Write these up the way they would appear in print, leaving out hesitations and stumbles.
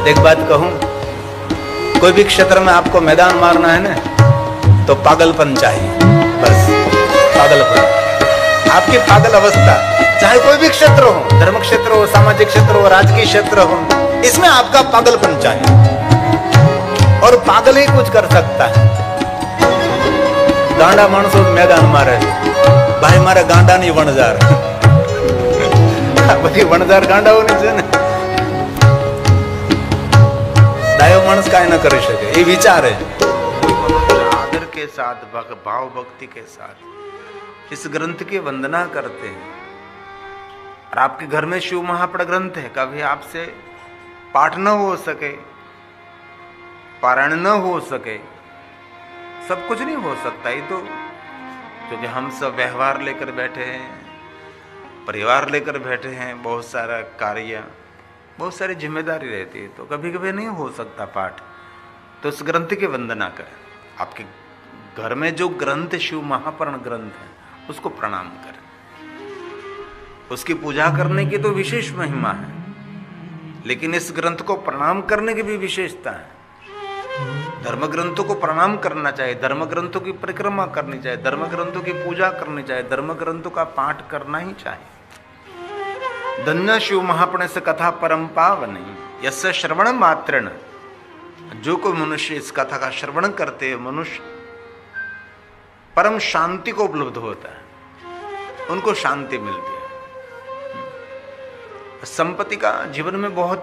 एक बात कहूं, कोई भी क्षेत्र में आपको मैदान मारना है ना, तो पागलपन चाहिए, बस पागलपन, आपकी पागल अवस्था, चाहे कोई भी क्षेत्र हो, धर्म क्षेत्र हो, सामाजिक क्षेत्र हो, राजकीय क्षेत्र हो, इसमें आपका पागलपन चाहिए, और पागल ही कुछ कर सकता है। गांडा मानसो मैदान मारे, भाई मारे गांडा नहीं वणजार, बड़ी वणजार गांडा होनी चाहिए ना, दायो मानस काय न कर सके, ये विचार है। आदर के साथ, भाव भक्ति के साथ इस ग्रंथ की वंदना करते हैं। और आपके घर में शिव महापड़ ग्रंथ है, कभी आपसे पाठ न हो सके, पारायण न हो सके, सब कुछ नहीं हो सकता। ये तो क्योंकि हम सब व्यवहार लेकर बैठे हैं, परिवार लेकर बैठे हैं, बहुत सारा कार्य, बहुत सारी जिम्मेदारी रहती है, तो कभी कभी नहीं हो सकता पाठ, तो उस ग्रंथ की वंदना करें। आपके घर में जो ग्रंथ शिव महापुराण ग्रंथ है, उसको प्रणाम करें। उसकी पूजा करने की तो विशेष महिमा है, लेकिन इस ग्रंथ को प्रणाम करने की भी विशेषता है। धर्म ग्रंथों को प्रणाम करना चाहिए, धर्म ग्रंथों की परिक्रमा करनी चाहिए, धर्म ग्रंथों की पूजा करनी चाहिए, धर्म ग्रंथों का पाठ करना ही चाहिए। धन्य शिव महापुण्य से कथा परम पावनी, यस्य श्रवण मात्रेण, जो कोई मनुष्य इस कथा का श्रवण करते हैं, मनुष्य परम शांति को उपलब्ध होता है, उनको शांति मिलती है। संपत्ति का जीवन में बहुत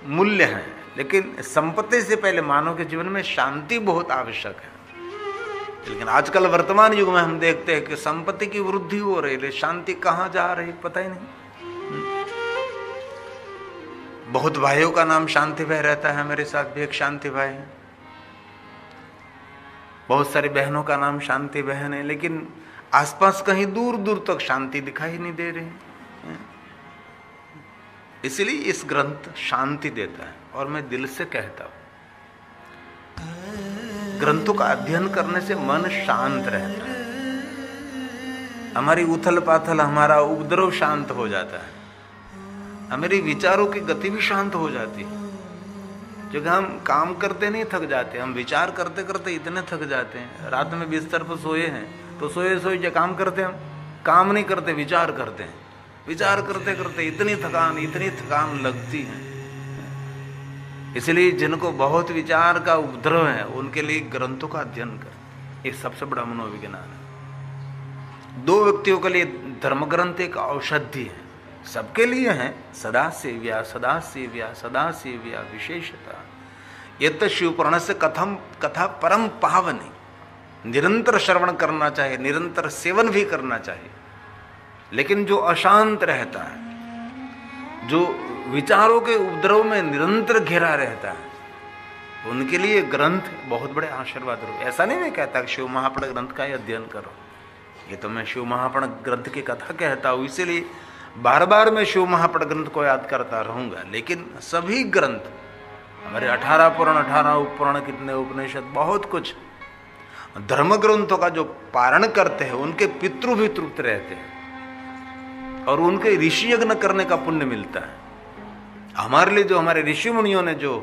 मूल्य है, लेकिन संपत्ति से पहले मानव के जीवन में शांति बहुत आवश्यक है। लेकिन आजकल वर्तमान युग में हम देखते हैं कि संपत्ति की वृद्धि हो रही है, शांति कहां जा रही पता ही नहीं। बहुत भाइयों का नाम शांति भाई रहता है, मेरे साथ भी एक शांति भाई है, बहुत सारी बहनों का नाम शांति बहन है, लेकिन आसपास कहीं दूर दूर तक शांति दिखाई नहीं दे रही। इसलिए इस ग्रंथ शांति देता है, और मैं दिल से कहता हूं, ग्रंथों का अध्ययन करने से मन शांत रहता है, हमारी उथल पाथल, हमारा उपद्रव शांत हो जाता है, हमारी विचारों की गति भी शांत हो जाती है। क्योंकि हम काम करते नहीं थक जाते, हम विचार करते करते इतने थक जाते हैं। रात में बिस्तर पर सोए हैं तो सोए सोए जो काम करते हैं, हम काम नहीं करते, विचार करते हैं, विचार करते करते इतनी थकान लगती है। इसलिए जिनको बहुत विचार का उपद्रव है, उनके लिए ग्रंथों का अध्ययन कर, ये सबसे बड़ा मनोविज्ञान है। दो व्यक्तियों के लिए धर्म ग्रंथ एक औषधि है, सबके लिए है, सदा सेव्या सदा सेव्या सदा सेव्या विशेषता। ये तो शिव पुराण से कथा परम पावनी, निरंतर श्रवण करना चाहिए, निरंतर सेवन भी करना चाहिए। लेकिन जो अशांत रहता है, जो विचारों के उपद्रव में निरंतर घिरा रहता है, उनके लिए ग्रंथ बहुत बड़े आशीर्वाद रूप। ऐसा नहीं मैं कहता कि शिव महापुराण ग्रंथ का ही अध्ययन करो, ये तो मैं शिव महापुराण ग्रंथ की कथा कहता हूँ, इसीलिए बार बार मैं शिव महापुराण ग्रंथ को याद करता रहूंगा। लेकिन सभी ग्रंथ, हमारे 18 पुराण, 18 उपपुराण, कितने उपनिषद, बहुत कुछ धर्म ग्रंथों का जो पारण करते हैं, उनके पितृ भी तृप्त रहते हैं, और उनके ऋषि यज्ञ करने का पुण्य मिलता है। हमारे लिए जो हमारे ऋषि मुनियों ने जो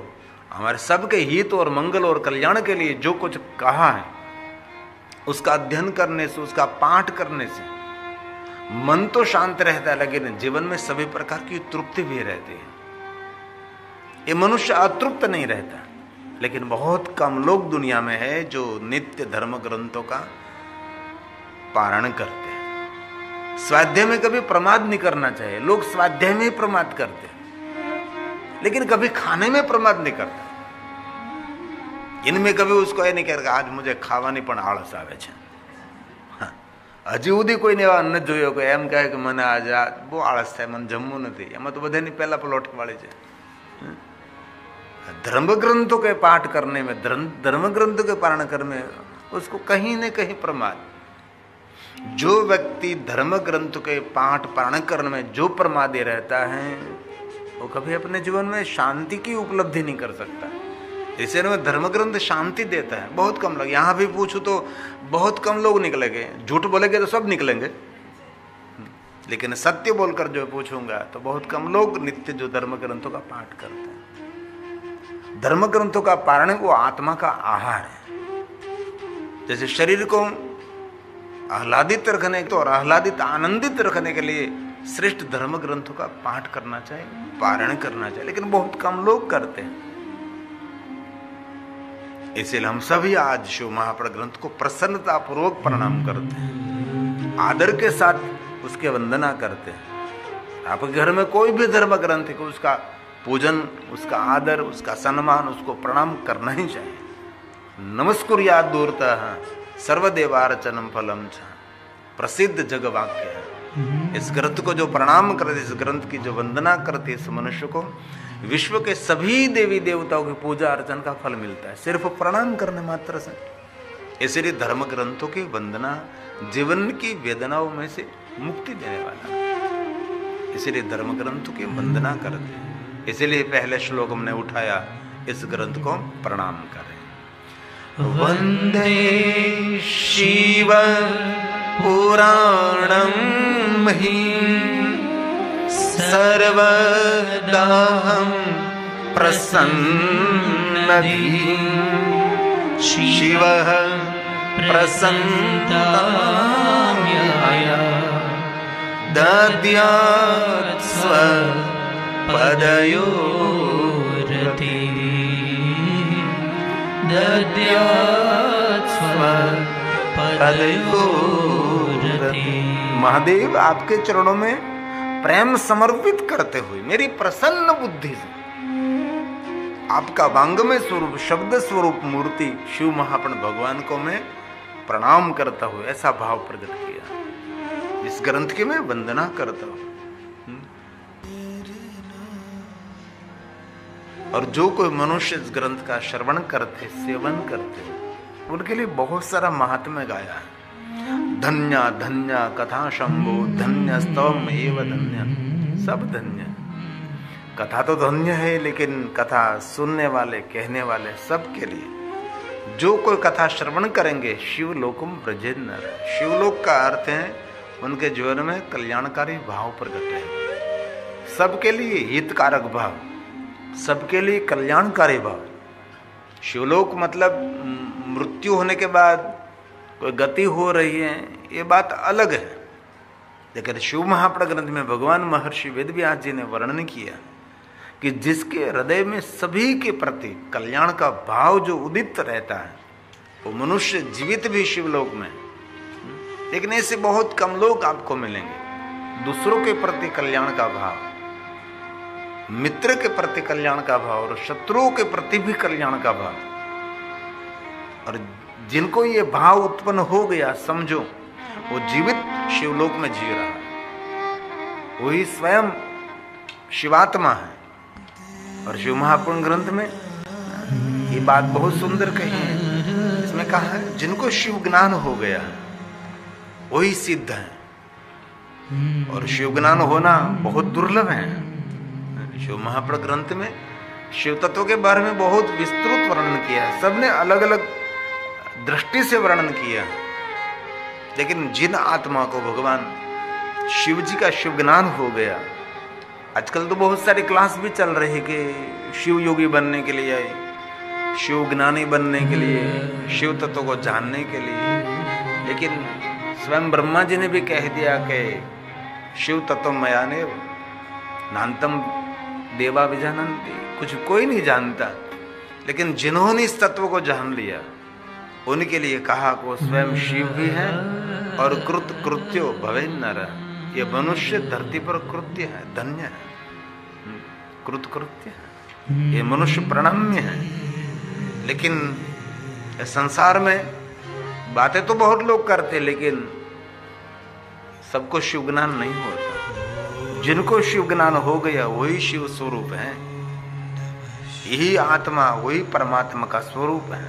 हमारे सबके हित और मंगल और कल्याण के लिए जो कुछ कहा है, उसका अध्ययन करने से, उसका पाठ करने से मन तो शांत रहता है, लेकिन जीवन में सभी प्रकार की तृप्ति भी रहती है। ये मनुष्य अतृप्त नहीं रहता, लेकिन बहुत कम लोग दुनिया में है जो नित्य धर्म ग्रंथों का पारण करते हैं। स्वाध्याय में कभी प्रमाद नहीं करना चाहिए, लोग स्वाध्याय में ही प्रमाद करते हैं, लेकिन कभी खाने में प्रमाद नहीं करता। इनमें कभी उसको ये नहीं कहेगा आज मुझे खावानी पण आळस आवे छे, हजी સુધી કોઈને એવા ન જોયો કે એમ કહે કે મને આજ બહુ આળસ થાય, મને જમવું નથી। એમાં તો બધાની પહેલા પલોઠી વાળી છે। धर्म ग्रंथों के पाठ करने में, धर्म ग्रंथों के पारण करने में उसको कहीं न कहीं प्रमाद। जो व्यक्ति धर्म ग्रंथ के पाठ पारण करने में जो प्रमादी रहता है, वो कभी अपने जीवन में शांति की उपलब्धि नहीं कर सकता। इसलिए में धर्म ग्रंथ शांति देता है। बहुत कम लोग, यहाँ भी पूछो तो बहुत कम लोग निकलेंगे, झूठ बोलेंगे तो सब निकलेंगे, लेकिन सत्य बोलकर जो पूछूंगा तो बहुत कम लोग नित्य जो धर्म ग्रंथों का पाठ करते हैं। धर्म ग्रंथों का पारण वो आत्मा का आहार है। जैसे शरीर को आह्लादित रखने तो और आह्लादित आनंदित रखने के लिए श्रेष्ठ धर्म ग्रंथों का पाठ करना चाहिए, पारण करना चाहिए, लेकिन बहुत कम लोग करते हैं। इसलिए हम सभी आज शिव महापुराण ग्रंथ को प्रसन्नता पूर्वक प्रणाम करते हैं, आदर के साथ उसके वंदना करते हैं। आपके घर में कोई भी धर्म ग्रंथ है, उसका पूजन, उसका आदर, उसका सम्मान, उसको प्रणाम करना ही चाहिए। नमस्कुर्यात् दूरतः सर्वदेवार्चनम फलम च, प्रसिद्ध जग वाक्य है। इस ग्रंथ को जो प्रणाम करते, इस ग्रंथ की जो वंदना करते, इस मनुष्य को विश्व के सभी देवी देवताओं की पूजा अर्चन का फल मिलता है, सिर्फ प्रणाम करने मात्र से। इसलिए धर्म ग्रंथों की वंदना जीवन की वेदनाओं में से मुक्ति देने वाला है। इसलिए धर्म ग्रंथों की वंदना करते हैं। इसलिए पहले श्लोक हमने उठाया, इस ग्रंथ को प्रणाम करें। वंदे शिव पुराणं हि सर्वदाहं प्रसन्नधि, शिवः प्रसन्नताम्यया दद्यात् स्वपदयोरति, दद्यात् स्वपदयोरति। महादेव आपके चरणों में प्रेम समर्पित करते हुए मेरी प्रसन्न बुद्धि से आपका वांगमय स्वरूप, शब्द स्वरूप मूर्ति शिव महापुराण भगवान को मैं प्रणाम करता हूँ, ऐसा भाव प्रकट किया। इस ग्रंथ की मैं वंदना करता हूँ। और जो कोई मनुष्य इस ग्रंथ का श्रवण करते, सेवन करते, उनके लिए बहुत सारा महात्म्य गाया है। धन्य धन्य कथा शंभो, धन्य स्तवम एव धन्य, सब धन्य। कथा तो धन्य है, लेकिन कथा सुनने वाले, कहने वाले सबके लिए, जो कोई कथा श्रवण करेंगे शिवलोकम ब्रजेन नर। शिवलोक का अर्थ है उनके जीवन में कल्याणकारी भाव प्रकट है, सबके लिए हितकारक भाव, सबके लिए कल्याणकारी भाव। शिवलोक मतलब मृत्यु होने के बाद कोई गति हो रही है, ये बात अलग है। लेकिन शिव महापुराण ग्रंथ में भगवान महर्षि वेदव्यास जी ने वर्णन किया कि जिसके हृदय में सभी के प्रति कल्याण का भाव जो उदित रहता है, वो मनुष्य जीवित भी शिवलोक में। लेकिन ऐसे बहुत कम लोग आपको मिलेंगे। दूसरों के प्रति कल्याण का भाव, मित्र के प्रति कल्याण का भाव और शत्रुओं के प्रति भी कल्याण का भाव। और जिनको ये भाव उत्पन्न हो गया, समझो वो जीवित शिवलोक में जी रहा है, वही स्वयं शिवात्मा है। और शिव महापुराण ग्रंथ में ये बात बहुत सुंदर कही है। इसमें कहा है जिनको शिव ज्ञान हो गया है वही सिद्ध है। और शिव ज्ञान होना बहुत दुर्लभ है। शिव महापुराण ग्रंथ में शिव तत्व के बारे में बहुत विस्तृत वर्णन किया है, सबने अलग अलग दृष्टि से वर्णन किया। लेकिन जिन आत्मा को भगवान शिव जी का शिव ज्ञान हो गया, आजकल तो बहुत सारी क्लास भी चल रही है कि शिव योगी बनने के लिए, शिव ज्ञानी बनने के लिए, शिव तत्व को जानने के लिए। लेकिन स्वयं ब्रह्मा जी ने भी कह दिया कि शिव तत्व मयाने नान्तम देवा विजानन्ति, कुछ कोई नहीं जानता। लेकिन जिन्होंने इस तत्व को जान लिया उनके लिए कहा को स्वयं शिव भी है और कृत कृत्यो भवेन नर। ये मनुष्य धरती पर कृत्य है, धन्य है, कृत कृत्य है, ये मनुष्य प्रणम्य है। लेकिन संसार में बातें तो बहुत लोग करते, लेकिन सबको शिव ज्ञान नहीं होता। जिनको शिव ज्ञान हो गया वही शिव स्वरूप है, यही आत्मा, वही परमात्मा का स्वरूप है,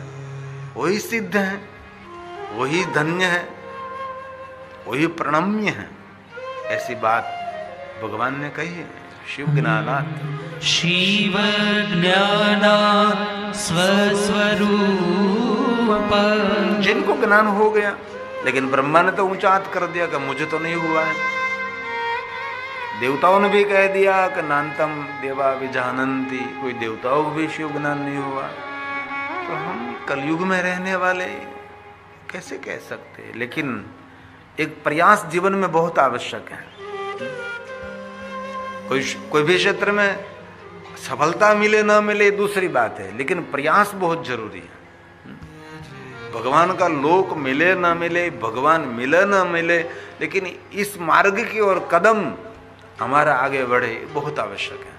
वही सिद्ध है, वही धन्य है, वही प्रणम्य है। ऐसी बात भगवान ने कही है। शिव ज्ञानात् शिव ज्ञानात् स्वस्वरूप। जिनको ज्ञान हो गया, लेकिन ब्रह्मा ने तो ऊंचा हाथ कर दिया कि मुझे तो नहीं हुआ है। देवताओं ने भी कह दिया कि नान्तम देवा विजानंती, कोई देवताओं को भी शिव ज्ञान नहीं हुआ, तो हम कलयुग में रहने वाले कैसे कह सकते। लेकिन एक प्रयास जीवन में बहुत आवश्यक है। कोई भी क्षेत्र में सफलता मिले ना मिले दूसरी बात है, लेकिन प्रयास बहुत जरूरी है। भगवान का लोक मिले ना मिले, भगवान मिले ना मिले, लेकिन इस मार्ग की ओर कदम हमारा आगे बढ़े बहुत आवश्यक है।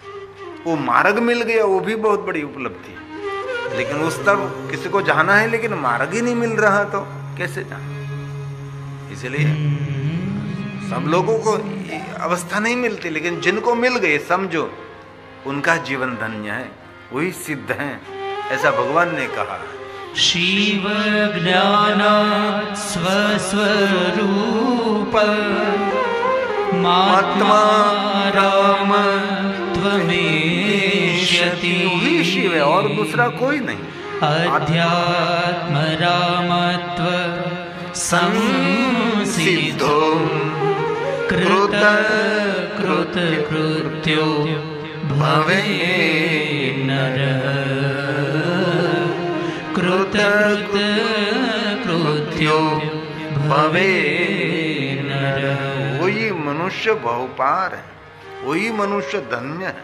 वो मार्ग मिल गया वो भी बहुत बड़ी उपलब्धि है, लेकिन उस तरफ किसी को जाना है लेकिन मार्ग ही नहीं मिल रहा तो कैसे जाए। इसलिए सब लोगों को अवस्था नहीं मिलती, लेकिन जिनको मिल गए समझो उनका जीवन धन्य है, वही सिद्ध है, ऐसा भगवान ने कहा। शिव ज्ञानात् स्वस्वरूप महात्मा राम त्वमेष्यति। वही शिव है और दूसरा कोई नहीं। अध्यात्म रामत्व संसिद्धो कृत कृत्यो भवे नरः कृत्यो भवे नरः। वही मनुष्य बहुपार है, वही मनुष्य धन्य है।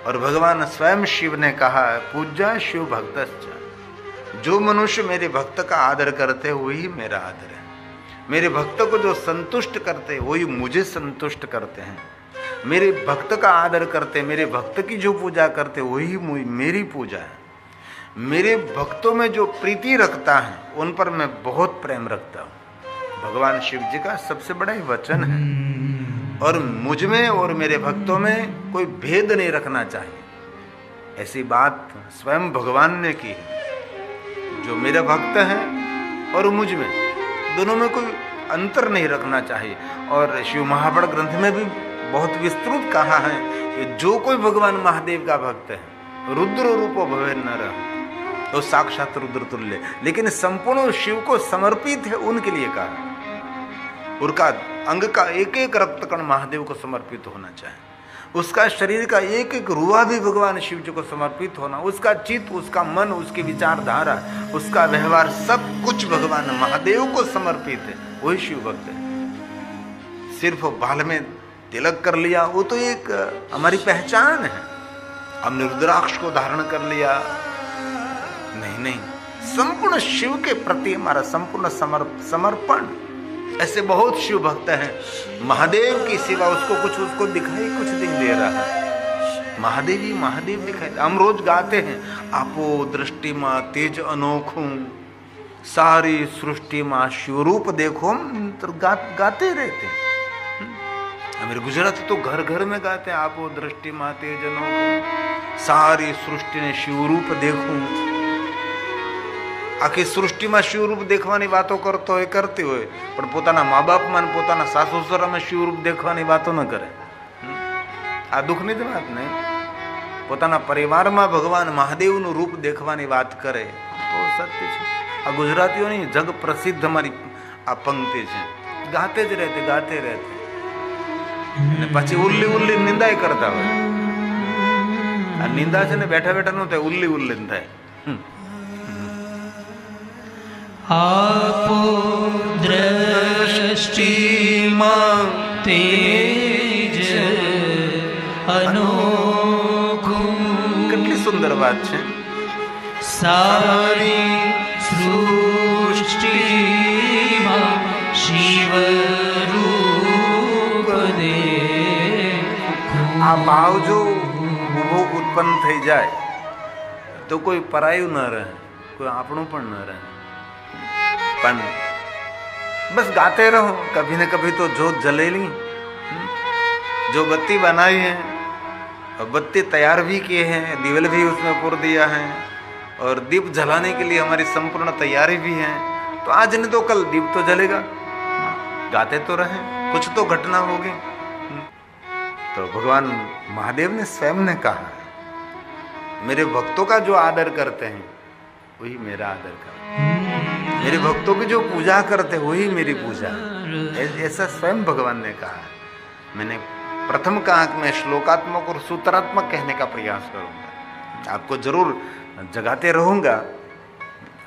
और भगवान स्वयं शिव ने कहा पूज्या शिव भक्तश्च, जो मनुष्य मेरे भक्त का आदर करते वही मेरा आदर है। मेरे भक्त को जो संतुष्ट करते वही मुझे संतुष्ट करते हैं। मेरे भक्त का आदर करते, मेरे भक्त की जो पूजा करते वही मेरी पूजा है। मेरे भक्तों में जो प्रीति रखता है उन पर मैं बहुत प्रेम रखता हूँ। भगवान शिव जी का सबसे बड़ा ही वचन है। और मुझ में और मेरे भक्तों में कोई भेद नहीं रखना चाहिए, ऐसी बात स्वयं भगवान ने की है। जो मेरे भक्त हैं और मुझ में दोनों में कोई अंतर नहीं रखना चाहिए। और शिव महापुराण ग्रंथ में भी बहुत विस्तृत कहा है कि जो कोई भगवान महादेव का भक्त है रुद्र रूपो भवे नरः, तो साक्षात रुद्र तुल्य, लेकिन संपूर्ण शिव को समर्पित है उनके लिए कहा। उनका अंग का एक एक रक्तकण महादेव को समर्पित होना चाहिए। उसका शरीर का एक एक रुआ भी भगवान शिव जी को समर्पित होना। उसका चित्त, उसका मन, उसकी विचारधारा, उसका व्यवहार सब कुछ भगवान महादेव को समर्पित है, वही शिव भक्त है। सिर्फ बाल में तिलक कर लिया वो तो एक हमारी पहचान है, हमने रुद्राक्ष को धारण कर लिया, नहीं, संपूर्ण शिव के प्रति हमारा संपूर्ण समर्पण। ऐसे बहुत शिव भक्त हैं, महादेव की सेवा उसको दिखाई कुछ दिन दे रहा है, महादेव ही महादेव दिखाई। हम रोज गाते हैं आपो दृष्टि माँ तेज अनोखू, सारी सृष्टि माँ शिवरूप देखो, तो गाते रहते हैं। मेरे गुजरात तो घर घर में गाते हैं आपो दृष्टि माँ तेज अनोखू, सारी सृष्टि ने शिवरूप देखूं। આખી સૃષ્ટિમાં શિવરૂપ દેખવાની વાતો કરતી હોય પણ પોતાના મા બાપમાં ને પોતાના સાસુ સસરામાં શિવરૂપ દેખવાની વાતો ન કરે। આ દુઃખની જ વાત ને, પોતાના પરિવારમાં ભગવાન મહાદેવનું રૂપ દેખવાની વાત કરે તો સત્ય છે। આ ગુજરાતીઓની જગ પ્રસિદ્ધ અમારી આ પંક્તિ છે, ગાતે જ રહેતે અને પછી ઉલ્લી નિંદાય કરતા હોય। આ નિંદા છે ને બેઠા બેઠા ન થાય, ઉલ્લી થાય। आपो दृष्टि मां तेज अनोखू। કેટલી સુંદર વાત છે। सारी सृष्टि मां शिव रूप देखूं। આ ભાવ જો ઉભો ઉત્પન્ન થઈ જાય તો કોઈ પરાયું ન રહે, કોઈ આપણું પણ ન રહે। पण बस गाते रहो, कभी न कभी तो जोत जलेगी। जो बत्ती बनाई है और बत्ती तैयार भी किए हैं, दिवल भी उसमें पुर दिया है और दीप जलाने के लिए हमारी संपूर्ण तैयारी भी है, तो आज नहीं तो कल दीप तो जलेगा। गाते तो रहे, कुछ तो घटना होगी। तो भगवान महादेव ने स्वयं ने कहा मेरे भक्तों का जो आदर करते हैं वही मेरा आदर करते, मेरे भक्तों की जो पूजा करते वही मेरी पूजा। ऐसा स्वयं भगवान ने कहा। मैंने प्रथम का अंक में श्लोकात्मक और सूत्रात्मक कहने का प्रयास करूंगा। आपको जरूर जगाते रहूंगा,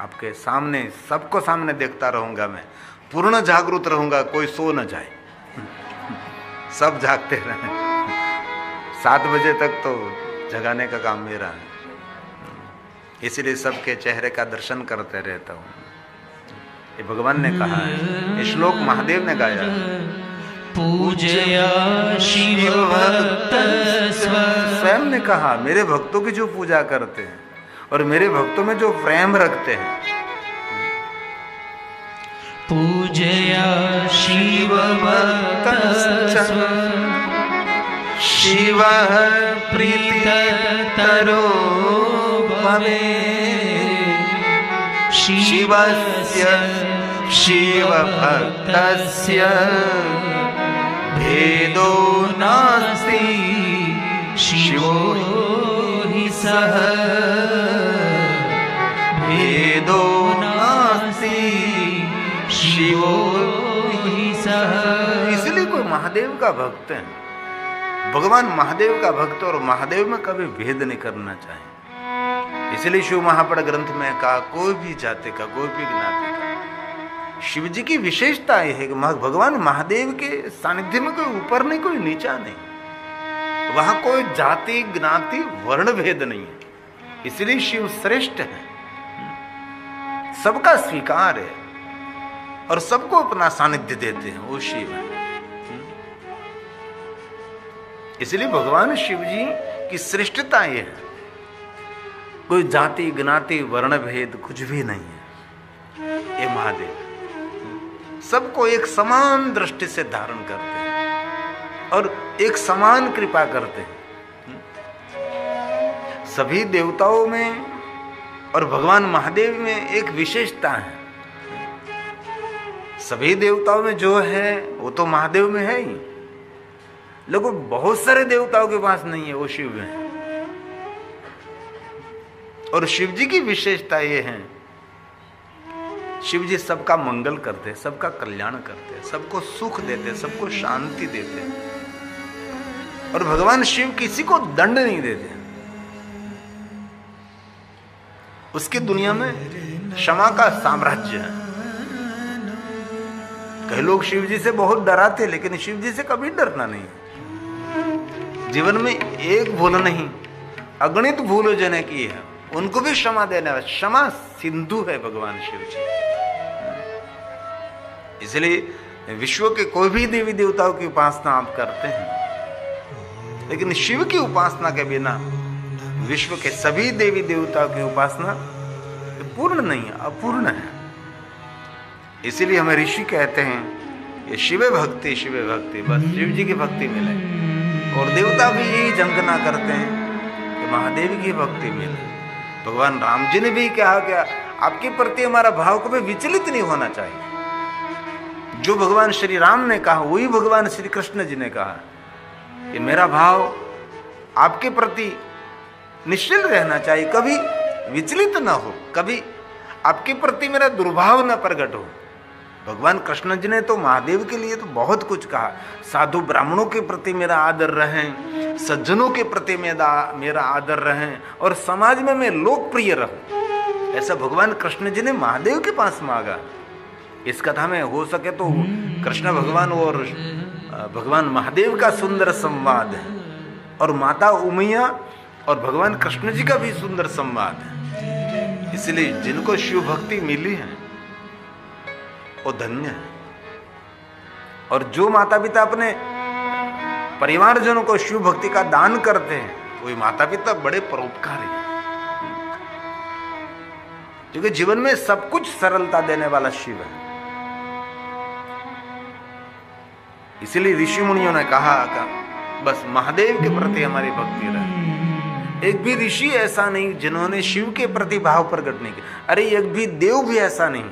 आपके सामने, सबको सामने देखता रहूंगा, मैं पूर्ण जागरूक रहूंगा, कोई सो न जाए, सब जागते रहें। 7 बजे तक तो जगाने का काम मेरा है, इसलिए सबके चेहरे का दर्शन करते रहता हूँ। ये भगवान ने कहा है, ये श्लोक महादेव ने गाया है। पूजया शिव भक्त स्वयं ने कहा, मेरे भक्तों की जो पूजा करते हैं और मेरे भक्तों में जो प्रेम रखते हैं, पूजया शिव भक्त शिव प्रीततरो भवे शिवस्य शिवभक्तस्य भेदो नास्ति शिवो हि सः भेदो नास्ति शिवो हि सः। इसलिए कोई महादेव का भक्त है, भगवान महादेव का भक्त और महादेव में कभी भेद नहीं करना चाहिए। इसलिए शिव महापड़ ग्रंथ में कहा, कोई भी जाति का, कोई भी ज्ञाति का। शिव जी की विशेषता यह है कि भगवान महादेव के सानिध्य में कोई ऊपर नहीं, कोई नीचा नहीं, वहां कोई जाति ज्ञाति वर्ण भेद नहीं है। इसलिए शिव श्रेष्ठ है, सबका स्वीकार है और सबको अपना सानिध्य देते हैं, वो शिव है। इसलिए भगवान शिव जी की श्रेष्ठता यह है, कोई जाति ज्ञाति वर्ण भेद कुछ भी नहीं है। ये महादेव सबको एक समान दृष्टि से धारण करते हैं और एक समान कृपा करते हैं। सभी देवताओं में और भगवान महादेव में एक विशेषता है, सभी देवताओं में जो है वो तो महादेव में है ही, लेकिन बहुत सारे देवताओं के पास नहीं है, वो शिव में है। और शिव जी की विशेषता ये है, शिव जी सबका मंगल करते हैं, सबका कल्याण करते हैं, सबको सुख देते हैं, सबको शांति देते हैं। और भगवान शिव किसी को दंड नहीं देते। उसकी दुनिया में क्षमा का साम्राज्य है। कई लोग शिव जी से बहुत डराते, लेकिन शिव जी से कभी डरना नहीं। जीवन में एक भूल नहीं, अगणित भूल जिन्हें की है उनको भी क्षमा देने वाला, क्षमा सिंधु है भगवान शिव जी। इसलिए विश्व के कोई भी देवी देवताओं की उपासना आप करते हैं, लेकिन शिव की उपासना के बिना विश्व के सभी देवी देवताओं की उपासना पूर्ण नहीं है, अपूर्ण है। इसीलिए हमें ऋषि कहते हैं, ये शिव भक्ति, शिव भक्ति, बस शिव जी की भक्ति मिले। और देवता भी यही झंकना करते हैं कि महादेव की भक्ति मिले। भगवान राम जी ने भी कहा कि आपके प्रति हमारा भाव कभी विचलित नहीं होना चाहिए। जो भगवान श्री राम ने कहा वही भगवान श्री कृष्ण जी ने कहा कि मेरा भाव आपके प्रति निश्चल रहना चाहिए, कभी विचलित ना हो, कभी आपके प्रति मेरा दुर्भाव न प्रकट हो। भगवान कृष्ण जी ने तो महादेव के लिए तो बहुत कुछ कहा, साधु ब्राह्मणों के प्रति मेरा आदर रहे, सज्जनों के प्रति मेरा आदर रहे और समाज में मैं लोकप्रिय रहूं। ऐसा भगवान कृष्ण जी ने महादेव के पास मांगा। इस कथा में हो सके तो कृष्ण भगवान और भगवान महादेव का सुंदर संवाद है, और माता उमैया और भगवान कृष्ण जी का भी सुंदर संवाद है। इसलिए जिनको शिव भक्ति मिली है वो धन्य है। और जो माता पिता अपने परिवारजनों को शिव भक्ति का दान करते हैं वही माता पिता बड़े परोपकारी हैं, क्योंकि जीवन में सब कुछ सरलता देने वाला शिव है। इसलिए ऋषि मुनियों ने कहा कि बस महादेव के प्रति हमारी भक्ति रहे। एक भी ऋषि ऐसा नहीं जिन्होंने शिव के प्रति भाव प्रकट नहीं किया। अरे एक भी देव भी ऐसा नहीं,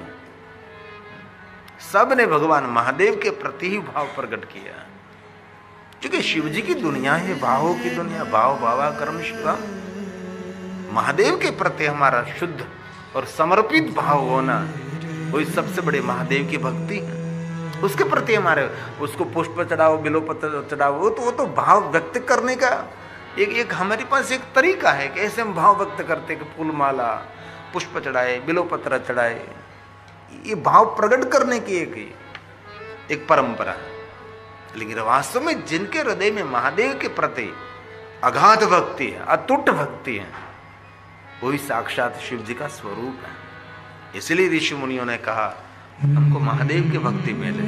सब ने भगवान महादेव के प्रति ही भाव प्रकट किया, क्योंकि शिव जी की दुनिया है भावों की दुनिया। भाव भावा कर्म शिवा। महादेव के प्रति हमारा शुद्ध और समर्पित भाव होना वही सबसे बड़ी महादेव की भक्ति है। उसके प्रति हमारे, उसको पुष्प चढ़ाओ, बिलोपत्र चढ़ाओ, वो तो भाव व्यक्त करने का एक हमारे पास एक तरीका है कि ऐसे हम भाव व्यक्त करते कि फूल माला, पुष्प चढ़ाए, बिलोपत्र चढ़ाए, ये भाव प्रकट करने की एक परंपरा है। लेकिन वास्तव में जिनके हृदय में महादेव के प्रति अगाध भक्ति है, अतुट भक्ति है, वही साक्षात शिव जी का स्वरूप है। इसलिए ऋषि मुनियों ने कहा हमको महादेव की भक्ति मिले।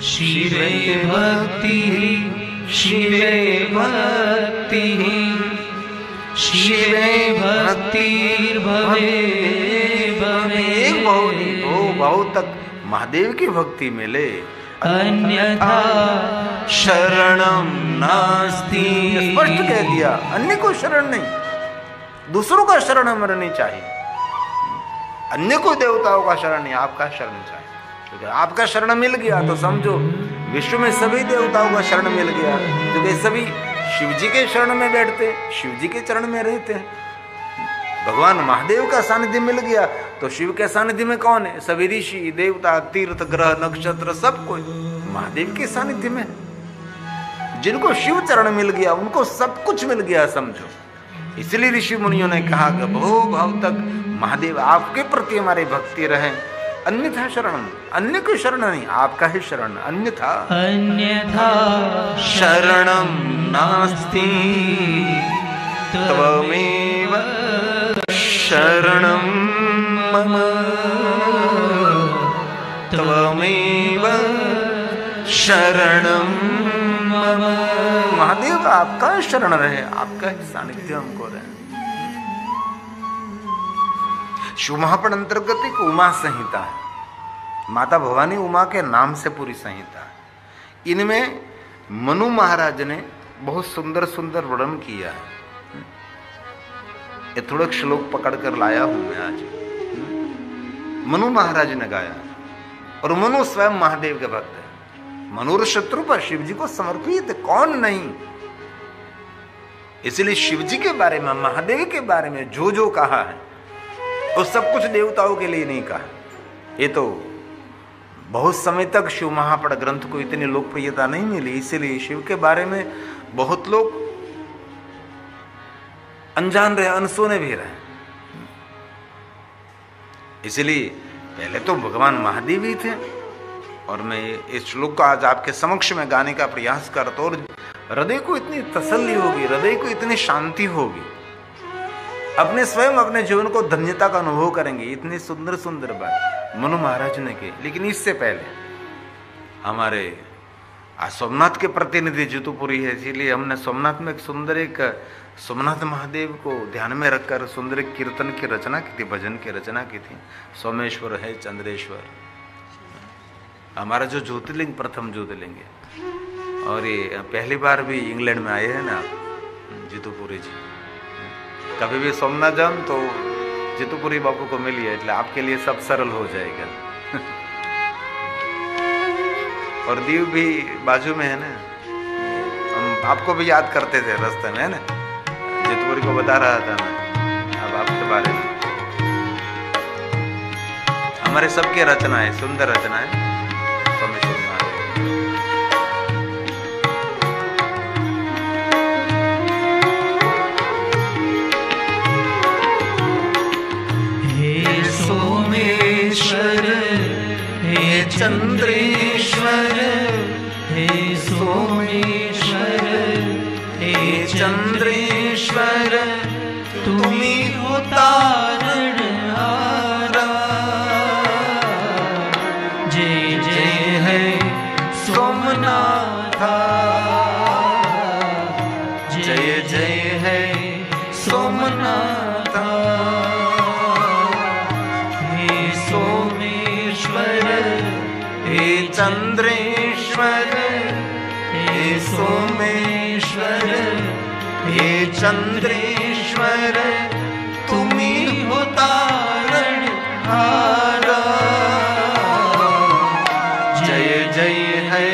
शिवे भक्ति, शिवे भक्ति, शिवे भक्ति भवे भवे। एक भाव नहीं, दो भाव तक महादेव की भक्ति मिले, अन्यथा शरणम नास्ति। स्पष्ट कह दिया, अन्य को शरण नहीं, दूसरों का शरण हमारा नहीं चाहिए, अन्य को देवताओं का शरण नहीं, आपका शरण चाहिए। क्योंकि आपका शरण मिल गया तो समझो विश्व में सभी देवताओं का शरण मिल गया, क्योंकि सभी शिव जी के शरण में बैठते, शिव जी के चरण में रहते हैं। भगवान महादेव का सानिध्य मिल गया तो शिव के सानिध्य में कौन है? सभी ऋषि, देवता, तीर्थ, ग्रह, नक्षत्र, सब कोई महादेव के सानिध्य में। जिनको शिव चरण मिल गया उनको सब कुछ मिल गया समझो। इसलिए ऋषि मुनियों ने कहा कि बहु भाव तक महादेव आपके प्रति हमारी भक्ति रहे, अन्यथा शरण, अन्य को शरण नहीं, आपका ही शरण, अन्यथा शरणम नास्ति त्वमेव शरणम मम, त्वमेव शरणम मम। महादेव आपका शरण रहे, आपका ही सानिध्य हमको रहे। शिव महापुराण अंतर्गत एक उमा संहिता है, माता भवानी उमा के नाम से पूरी संहिता है। इनमें मनु महाराज ने बहुत सुंदर सुंदर वर्णन किया है। ये थोड़ा श्लोक पकड़ कर लाया हूं मैं आज। मनु महाराज ने गाया, और मनु स्वयं महादेव के भक्त है। मनु शत्रु पर शिव जी को समर्पित कौन नहीं। इसलिए शिव जी के बारे में, महादेव के बारे में जो जो कहा है वो सब कुछ देवताओं के लिए नहीं कहा। ये तो बहुत समय तक शिव महापुराण ग्रंथ को इतनी लोकप्रियता नहीं मिली, इसीलिए शिव के बारे में बहुत लोग अनजान रहे, अनसुने भी रहे। इसलिए पहले तो भगवान महादेव ही थे, और मैं इस श्लोक को आज आपके समक्ष में गाने का प्रयास करता हूं, और हृदय को इतनी तसल्ली होगी, हृदय को इतनी शांति होगी, अपने स्वयं अपने जीवन को धन्यता का अनुभव करेंगे। इतनी सुंदर सुंदर बात मनु महाराज ने की। लेकिन इससे पहले हमारे सोमनाथ के प्रतिनिधि जितुपुरी है, इसीलिए हमने सोमनाथ में एक सुंदर, एक सोमनाथ महादेव को ध्यान में रखकर सुंदर कीर्तन की रचना की थी, भजन की रचना की थी। सोमेश्वर है, चंद्रेश्वर, हमारा जो ज्योतिर्लिंग प्रथम ज्योतिर्लिंग है। और ये पहली बार भी इंग्लैंड में आए हैं ना जितुपुरी जी। कभी भी सोमनाथ जाओ तो जितुपुरी बापू को मिलिए, એટલે आपके लिए सब सरल हो जाएगा। और दीव भी बाजू में है ना, हम आपको भी याद करते थे रास्ते में, है ना, जितुपुरी को बता रहा था मैं अब आपके बारे में। हमारे सबके रचना है, सुंदर रचना है सोमेश्वर महादेव। हे सोमेश्वर, हे चंद्रेश्वर, हे सोमेश्वर, हे चंद्रेश्वर, तुम्ही हो तारणहारा। जय जय है सोमनाथा, जय जय है सोमनाथा। हे सोमेश्वर, हे चंद्रेश्वर, हे सोमेश्वर, हे चंद्रेश्वर, तुम्ही हो तारणहारा। जय जय है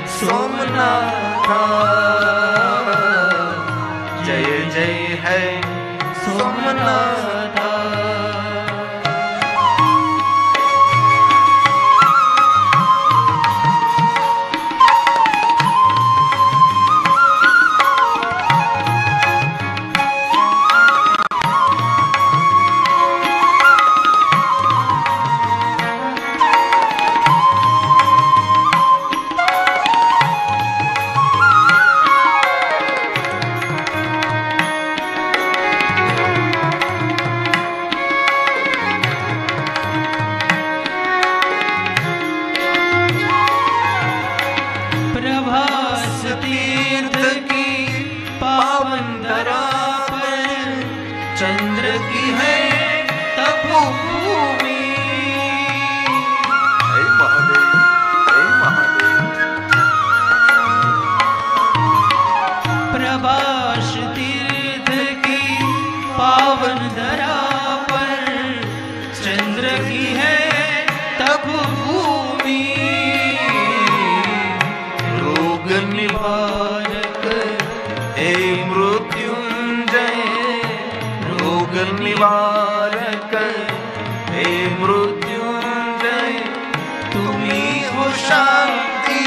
सोमनाथा, जय जय है चंद्र की है तपोभूमि। हे महादेव, हे महादेव। प्रभास तीर्थ की पावन धरा पर चंद्र की है तपोभूमि। रोग निवारक हे मृत्युंजय, रोग निवारक हे मृत्युंजय, तुम्ही हो शांति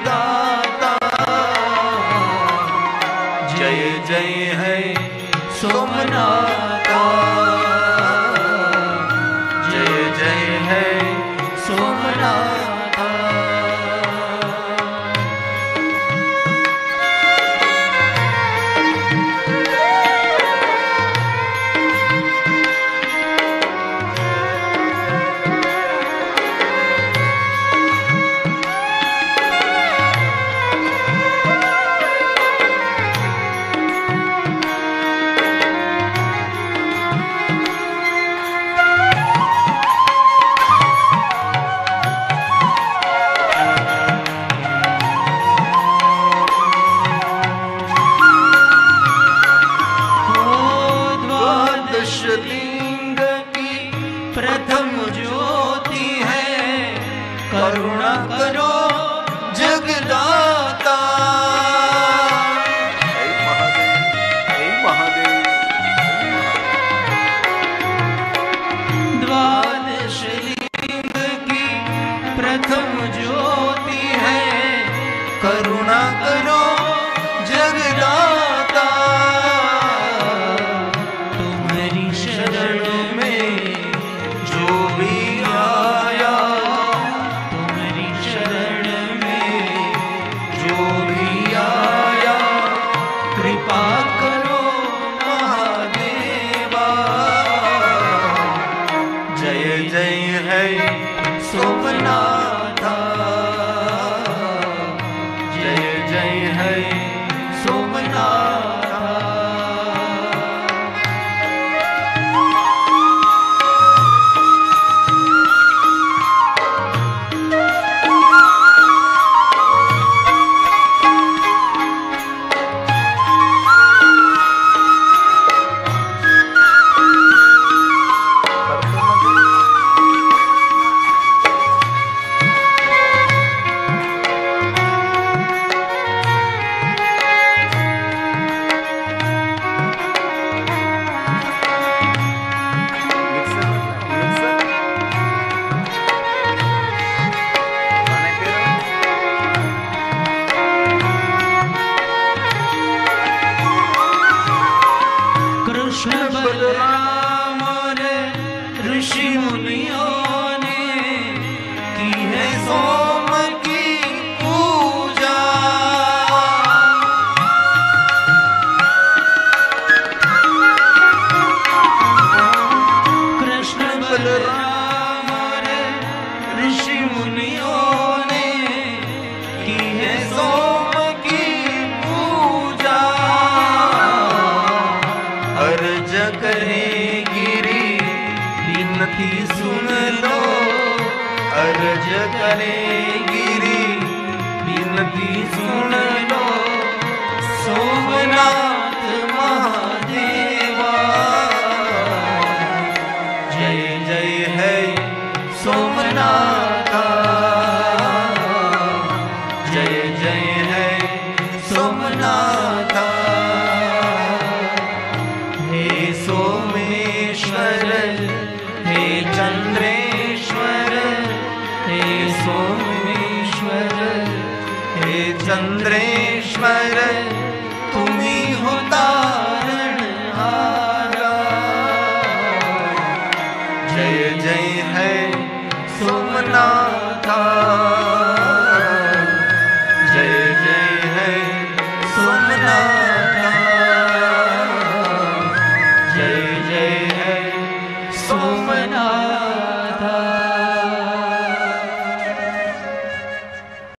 दाता। जय जय है सोमनाथा, जय जय है सोमनाथा। लिंग की प्रथम ज्योति है, करुणा करो जगदाता। हे महादेव, हे महादेव। द्वादश लिंग की प्रथम ज्योति है, करुणा करो जगदाता। तुम्हारी शरण में जो भी आया, तुम्हारी शरण में जो भी आया, कृपा करो महादेवा। जय जय है सोमनाथा, जय जय है सोमनाथा। कृष्ण बलराम और ऋषि मुनियों ने की है सोम की पूजा। कृष्ण बलराम और ऋषि मुनियों ने की है सोम की पूजा। अर्ज करे गिरी विनती सुन लो, अर्ज करे गिरी विनती सुन लो। सोमनाथ महादेवा, जय जय है सोमनाथा, जय जय है सोमनाथा। हे सोमेश्वर, हे चंद्रेश्वर, हे सोमेश्वर, हे चंद्रेश्वर, तुम्ही हो तारणहारा। जय जय है सोमनाथा,